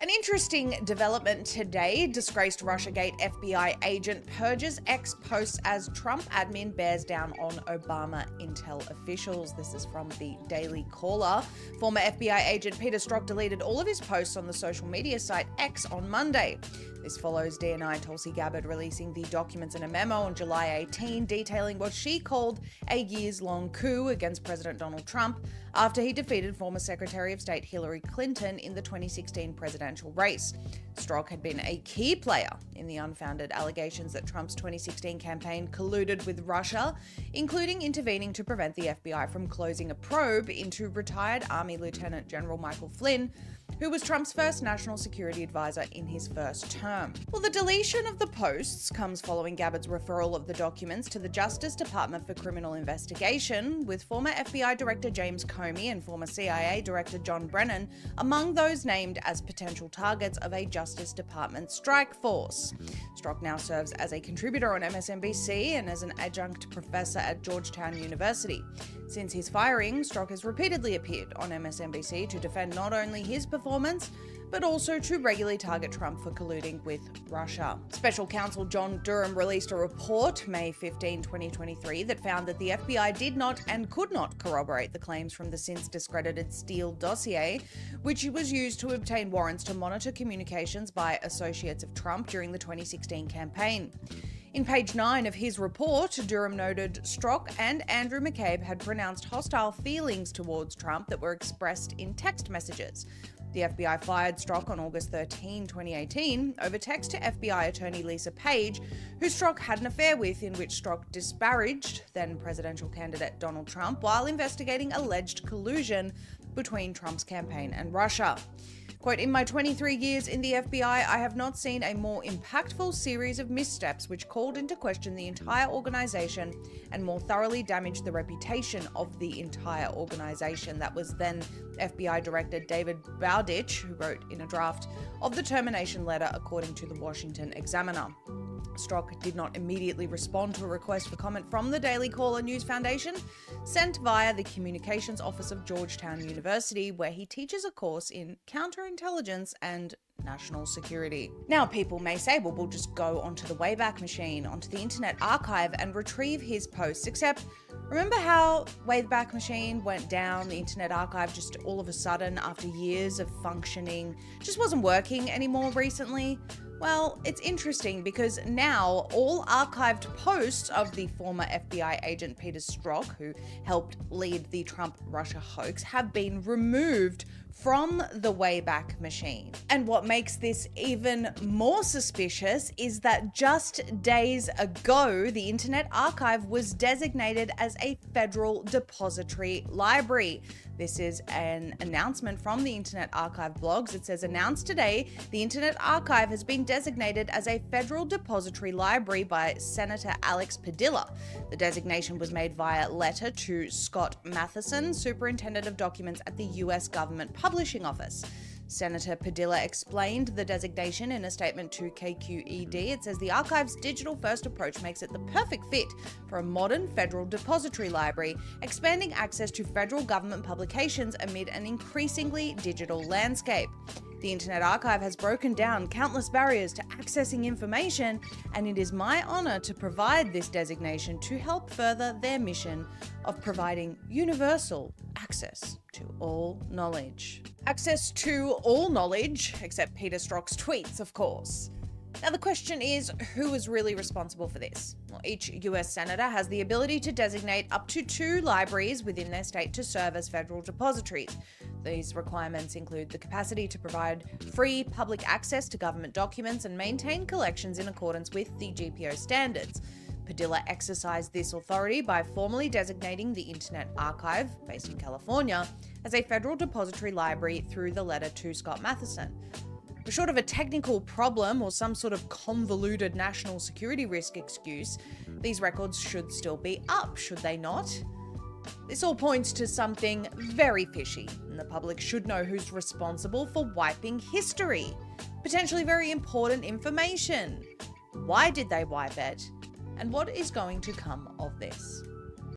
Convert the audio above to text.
An interesting development today. Disgraced Russiagate FBI agent purges ex-posts as Trump admin bears down on Obama intel officials. This is from the Daily Caller. Former FBI agent Peter Strzok deleted all of his posts on the social media site X on Monday. This follows DNI Tulsi Gabbard releasing the documents in a memo on July 18 detailing what she called a years-long coup against President Donald Trump after he defeated former Secretary of State Hillary Clinton in the 2016 presidential race. Strzok had been a key player in the unfounded allegations that Trump's 2016 campaign colluded with Russia, including intervening to prevent the FBI from closing a probe into retired Army Lieutenant General Michael Flynn, who was Trump's first national security advisor in his first term. Well, the deletion of the posts comes following Gabbard's referral of the documents to the Justice Department for Criminal Investigation, with former FBI Director James Comey and former CIA Director John Brennan among those named as potential targets of a Justice Department strike force. Strzok now serves as a contributor on MSNBC and as an adjunct professor at Georgetown University. Since his firing, Strzok has repeatedly appeared on MSNBC to defend not only his performance, but also to regularly target Trump for colluding with Russia. Special counsel John Durham released a report May 15, 2023 that found that the FBI did not and could not corroborate the claims from the since discredited Steele dossier, which was used to obtain warrants to monitor communications by associates of Trump during the 2016 campaign. In page 9 of his report, Durham noted Strzok and Andrew McCabe had pronounced hostile feelings towards Trump that were expressed in text messages. The FBI fired Strzok on August 13, 2018, over text to FBI attorney Lisa Page, who Strzok had an affair with, in which Strzok disparaged then presidential candidate Donald Trump while investigating alleged collusion between Trump's campaign and Russia. Quote, "In my 23 years in the FBI, I have not seen a more impactful series of missteps which called into question the entire organization and more thoroughly damaged the reputation of the entire organization." That was then FBI Director David Bowditch, who wrote in a draft of the termination letter, according to the Washington Examiner. Strzok did not immediately respond to a request for comment from the Daily Caller News Foundation, sent via the Communications Office of Georgetown University, where he teaches a course in counterintelligence and national security. Now, people may say, well, we'll just go onto the Wayback Machine, onto the Internet Archive, and retrieve his posts. Except, remember how Wayback Machine went down, the Internet Archive just all of a sudden, after years of functioning, just wasn't working anymore recently? Well, it's interesting because now all archived posts of the former FBI agent Peter Strzok, who helped lead the Trump-Russia hoax, have been removed from the Wayback Machine. And what makes this even more suspicious is that just days ago, the Internet Archive was designated as a federal depository library. This is an announcement from the Internet Archive blogs. It says, announced today, the Internet Archive has been designated as a federal depository library by Senator Alex Padilla. The designation was made via letter to Scott Matheson, Superintendent of Documents at the U.S. Government Publishing Office. Senator Padilla explained the designation in a statement to KQED. It says the archive's digital-first approach makes it the perfect fit for a modern federal depository library, expanding access to federal government publications amid an increasingly digital landscape. The Internet Archive has broken down countless barriers to accessing information, and it is my honor to provide this designation to help further their mission of providing universal access to all knowledge. Access to all knowledge, except Peter Strzok's tweets, of course. Now, the question is, who is really responsible for this? Well, each US senator has the ability to designate up to 2 libraries within their state to serve as federal depositories. These requirements include the capacity to provide free public access to government documents and maintain collections in accordance with the GPO standards. Padilla exercised this authority by formally designating the Internet Archive, based in California, as a federal depository library through the letter to Scott Matheson. But short of a technical problem or some sort of convoluted national security risk excuse, these records should still be up, should they not? This all points to something very fishy, and the public should know who's responsible for wiping history. Potentially very important information. Why did they wipe it? And what is going to come of this?